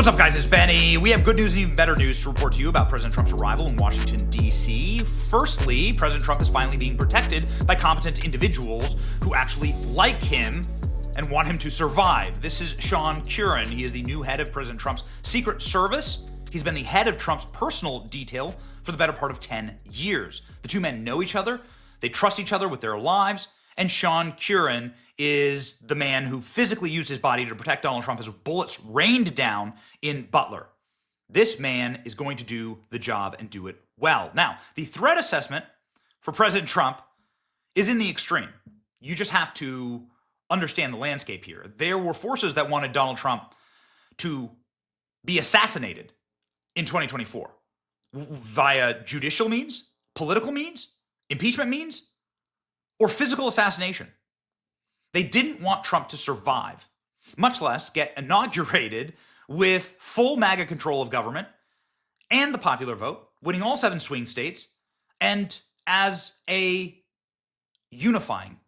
What's up, guys? It's Benny. We have good news and even better news to report to you about President Trump's arrival in Washington, D.C. Firstly, President Trump is finally being protected by competent individuals who actually like him and want him to survive. This is Sean Curran. He is the new head of President Trump's Secret Service. He's been the head of Trump's personal detail for the better part of 10 years. The two men know each other, they trust each other with their lives, and Sean Curran is the man who physically used his body to protect Donald Trump as bullets rained down in Butler. This man is going to do the job and do it well. Now, the threat assessment for President Trump is in the extreme. You just have to understand the landscape here. There were forces that wanted Donald Trump to be assassinated in 2024 via judicial means, political means, impeachment means, or physical assassination. They didn't want Trump to survive, much less get inaugurated with full MAGA control of government and the popular vote, winning all 7 swing states, and as a unifying,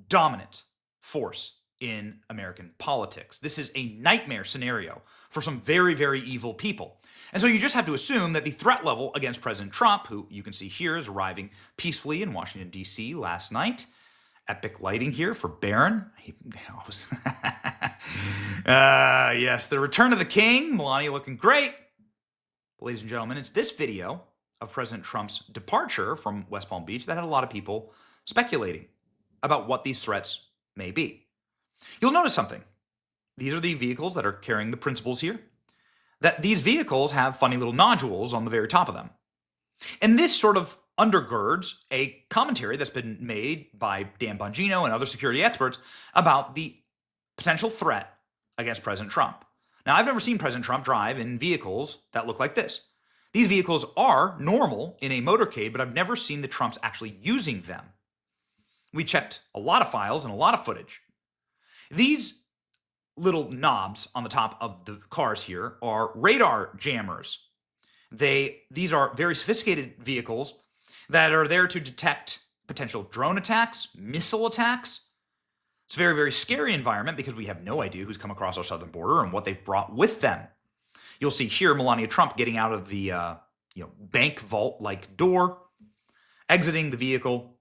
dominant force in American politics. This is a nightmare scenario for some very, very evil people. And so you just have to assume that the threat level against President Trump, who you can see here is arriving peacefully in Washington, D.C. last night. Epic lighting here for Barron. Yes, the return of the king. Melania looking great. Ladies and gentlemen, it's this video of President Trump's departure from West Palm Beach that had a lot of people speculating about what these threats may be. You'll notice something. These are the vehicles that are carrying the principals here. That these vehicles have funny little nodules on the very top of them. And this sort of undergirds a commentary that's been made by Dan Bongino and other security experts about the potential threat against President Trump. Now, I've never seen President Trump drive in vehicles that look like this. These vehicles are normal in a motorcade, but I've never seen the Trumps actually using them. We checked a lot of files and a lot of footage. These little knobs on the top of the cars here are radar jammers. These are very sophisticated vehicles that are there to detect potential drone attacks, missile attacks. It's a very, very scary environment because we have no idea who's come across our southern border and what they've brought with them. You'll see here Melania Trump getting out of the bank vault-like door, exiting the vehicle,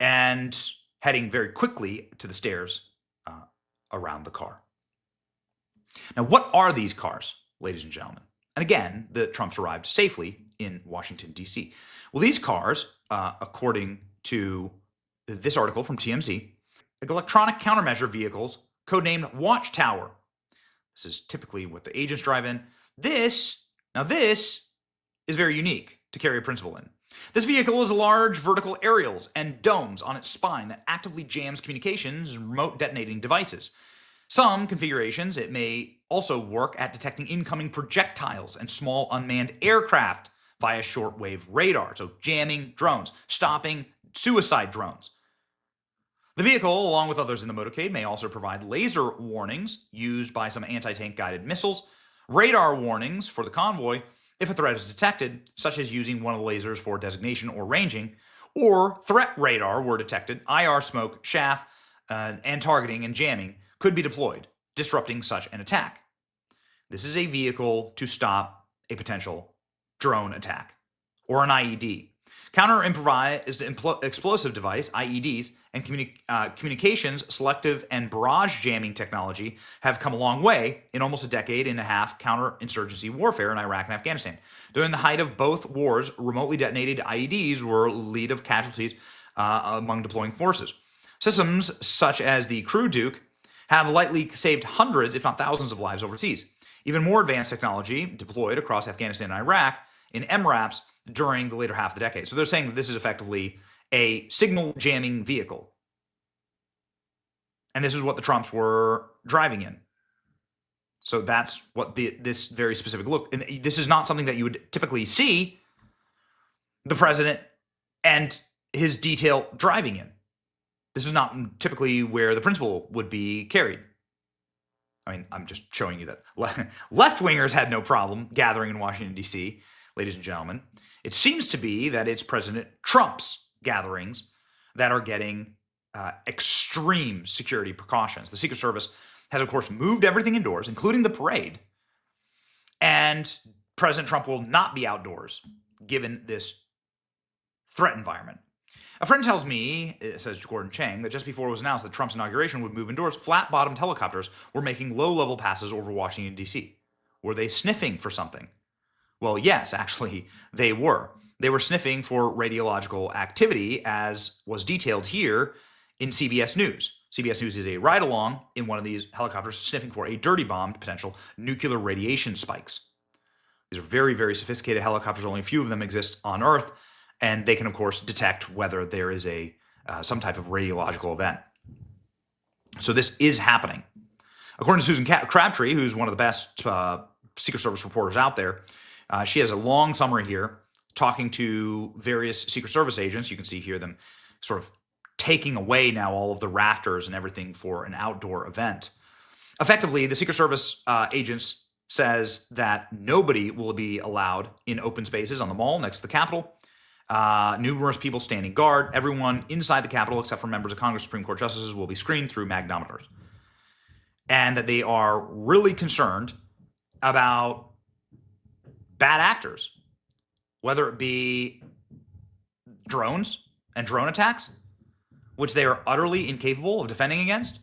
and heading very quickly to the stairs around the car. Now, what are these cars, ladies and gentlemen? And again, the Trumps arrived safely in Washington, D.C. Well, these cars, according to this article from TMZ, electronic countermeasure vehicles, codenamed Watchtower. This is typically what the agents drive in. This is very unique to carry a principal in. This vehicle is large vertical aerials and domes on its spine that actively jams communications and remote detonating devices. Some configurations, it may also work at detecting incoming projectiles and small unmanned aircraft via shortwave radar, so jamming drones, stopping suicide drones. The vehicle, along with others in the motorcade, may also provide laser warnings used by some anti-tank guided missiles, radar warnings for the convoy if a threat is detected, such as using one of the lasers for designation or ranging, or threat radar were detected, IR smoke, chaff, and targeting and jamming could be deployed, disrupting such an attack. This is a vehicle to stop a potential drone attack or an IED. Counter-improvised explosive device, IEDs, and communications, selective, and barrage jamming technology have come a long way in almost a decade and a half counterinsurgency warfare in Iraq and Afghanistan. During the height of both wars, remotely detonated IEDs were lead of casualties among deploying forces. Systems such as the Crew Duke have lightly saved hundreds, if not thousands, of lives overseas. Even more advanced technology deployed across Afghanistan and Iraq in MRAPs during the later half of the decade. So they're saying that this is effectively a signal jamming vehicle. And this is what the Trumps were driving in. So that's what this very specific look. And this is not something that you would typically see the president and his detail driving in. This is not typically where the principal would be carried. I mean, I'm just showing you that left-wingers had no problem gathering in Washington, D.C., ladies and gentlemen. It seems to be that it's President Trump's gatherings that are getting extreme security precautions. The Secret Service has, of course, moved everything indoors, including the parade, And President Trump will not be outdoors given this threat environment. A friend tells me, says Gordon Chang, that just before it was announced that Trump's inauguration would move indoors, flat-bottomed helicopters were making low-level passes over Washington, D.C. Were they sniffing for something? Well, yes, actually, they were. They were sniffing for radiological activity, as was detailed here in CBS News. CBS News did a ride-along in one of these helicopters sniffing for a dirty bomb potential nuclear radiation spikes. These are very, very sophisticated helicopters. Only a few of them exist on Earth, and they can, of course, detect whether there is some type of radiological event. So this is happening. According to Susan Crabtree, who's one of the best Secret Service reporters out there, she has a long summary here talking to various Secret Service agents. You can see here them sort of taking away now all of the rafters and everything for an outdoor event. Effectively, the Secret Service agents says that nobody will be allowed in open spaces on the mall next to the Capitol. Numerous people standing guard. Everyone inside the Capitol, except for members of Congress, Supreme Court justices, will be screened through magnometers. And that they are really concerned about bad actors, whether it be drones and drone attacks, which they are utterly incapable of defending against,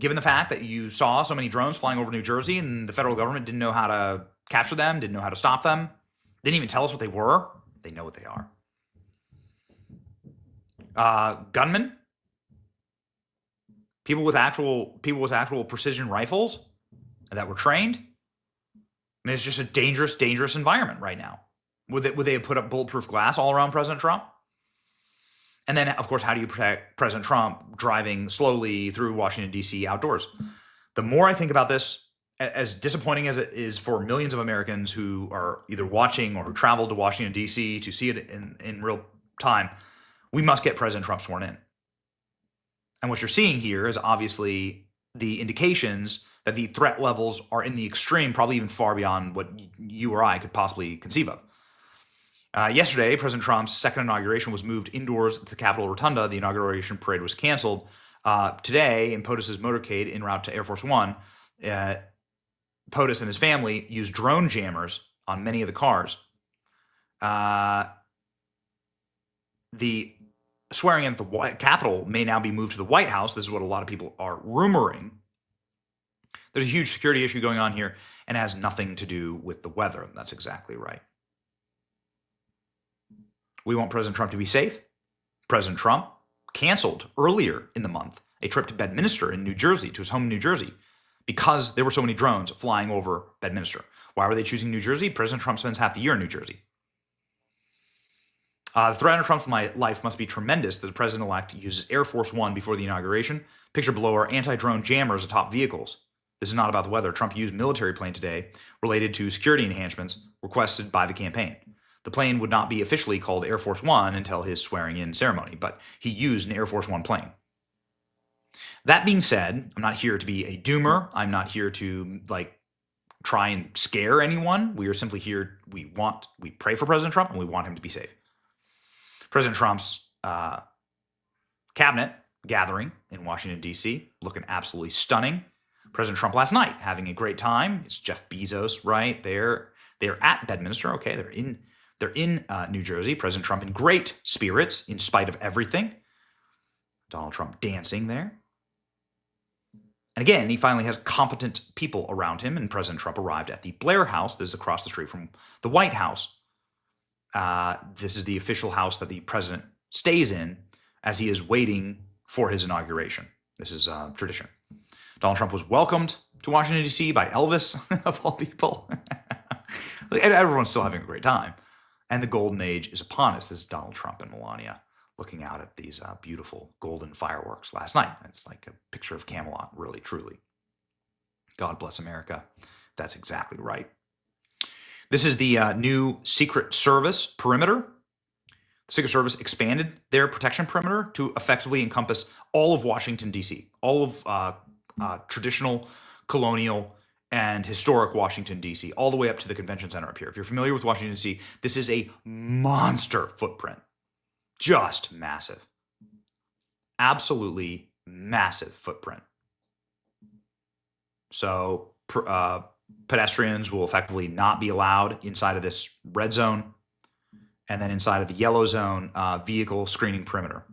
given the fact that you saw so many drones flying over New Jersey and the federal government didn't know how to capture them, didn't know how to stop them, didn't even tell us what they were. They know what they are. Gunmen, people with actual precision rifles that were trained. I mean, it's just a dangerous, dangerous environment right now. Would they have put up bulletproof glass all around President Trump? And then, of course, how do you protect President Trump driving slowly through Washington, D.C. outdoors? The more I think about this, as disappointing as it is for millions of Americans who are either watching or who traveled to Washington, D.C. to see it in real time, we must get President Trump sworn in. And what you're seeing here is obviously the indications that the threat levels are in the extreme, probably even far beyond what you or I could possibly conceive of. Yesterday, President Trump's second inauguration was moved indoors at the Capitol Rotunda. The inauguration parade was canceled. Today, in POTUS's Motorcade en route to Air Force One, POTUS and his family used drone jammers on many of the cars. The swearing in at the Capitol may now be moved to the White House. This is what a lot of people are rumoring. There's a huge security issue going on here, and it has nothing to do with the weather. That's exactly right. We want President Trump to be safe. President Trump canceled earlier in the month a trip to Bedminster in New Jersey, to his home in New Jersey, because there were so many drones flying over Bedminster. Why were they choosing New Jersey? President Trump spends half the year in New Jersey. The threat on Trump's life must be tremendous that the president-elect uses Air Force One before the inauguration. Picture below are anti-drone jammers atop vehicles. This is not about the weather. Trump used military plane today related to security enhancements requested by the campaign. The plane would not be officially called Air Force One until his swearing-in ceremony, but he used an Air Force One plane. That being said, I'm not here to be a doomer. I'm not here to try and scare anyone. We are simply here. We pray for President Trump and we want him to be safe. President Trump's cabinet gathering in Washington, D.C., looking absolutely stunning. President Trump last night having a great time. It's Jeff Bezos, right? They're at Bedminster. Okay, they're in New Jersey. President Trump in great spirits in spite of everything. Donald Trump dancing there. And again, he finally has competent people around him, and President Trump arrived at the Blair House. This is across the street from the White House. This is the official house that the president stays in as he is waiting for his inauguration. This is tradition. Donald Trump was welcomed to Washington, D.C. by Elvis, of all people. Everyone's still having a great time. And the golden age is upon us. This is Donald Trump and Melania looking out at these beautiful golden fireworks last night. It's like a picture of Camelot, really, truly. God bless America. That's exactly right. This is the new Secret Service perimeter. The Secret Service expanded their protection perimeter to effectively encompass all of Washington, D.C., all of traditional, colonial, and historic Washington, D.C., all the way up to the convention center up here. If you're familiar with Washington, D.C., this is a monster footprint. Just massive. Absolutely massive footprint. So pedestrians will effectively not be allowed inside of this red zone. And then inside of the yellow zone, vehicle screening perimeter.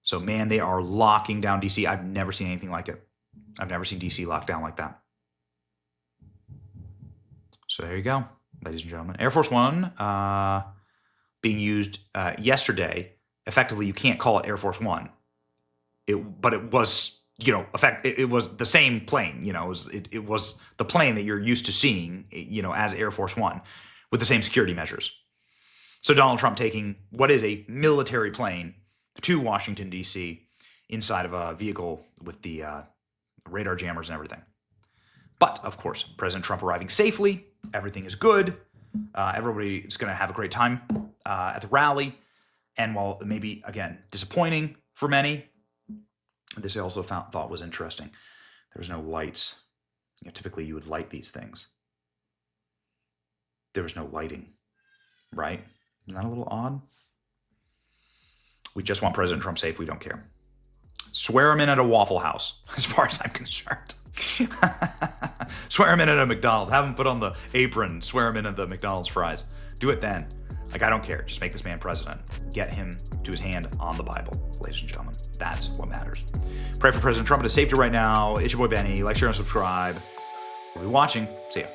So, man, they are locking down DC. I've never seen anything like it. I've never seen DC locked down like that. So there you go, ladies and gentlemen. Air Force One being used yesterday. Effectively, you can't call it Air Force One. But it was, it was the same plane. It was the plane that you're used to seeing, as Air Force One, with the same security measures. So Donald Trump taking what is a military plane to Washington, D.C., inside of a vehicle with the radar jammers and everything. But, of course, President Trump arriving safely. Everything is good. Everybody is going to have a great time at the rally. And while it may be, again, disappointing for many, this I also thought was interesting. There was no lights. Typically, you would light these things. There was no lighting, right? Isn't that a little odd? We just want President Trump safe. We don't care. Swear him in at a Waffle House, as far as I'm concerned. Swear him in at a McDonald's. Have him put on the apron. Swear him in at the McDonald's fries. Do it then. I don't care. Just make this man president. Get him to his hand on the Bible, ladies and gentlemen. That's what matters. Pray for President Trump and his safety right now. It's your boy Benny. Like, share, and subscribe. We'll be watching. See ya.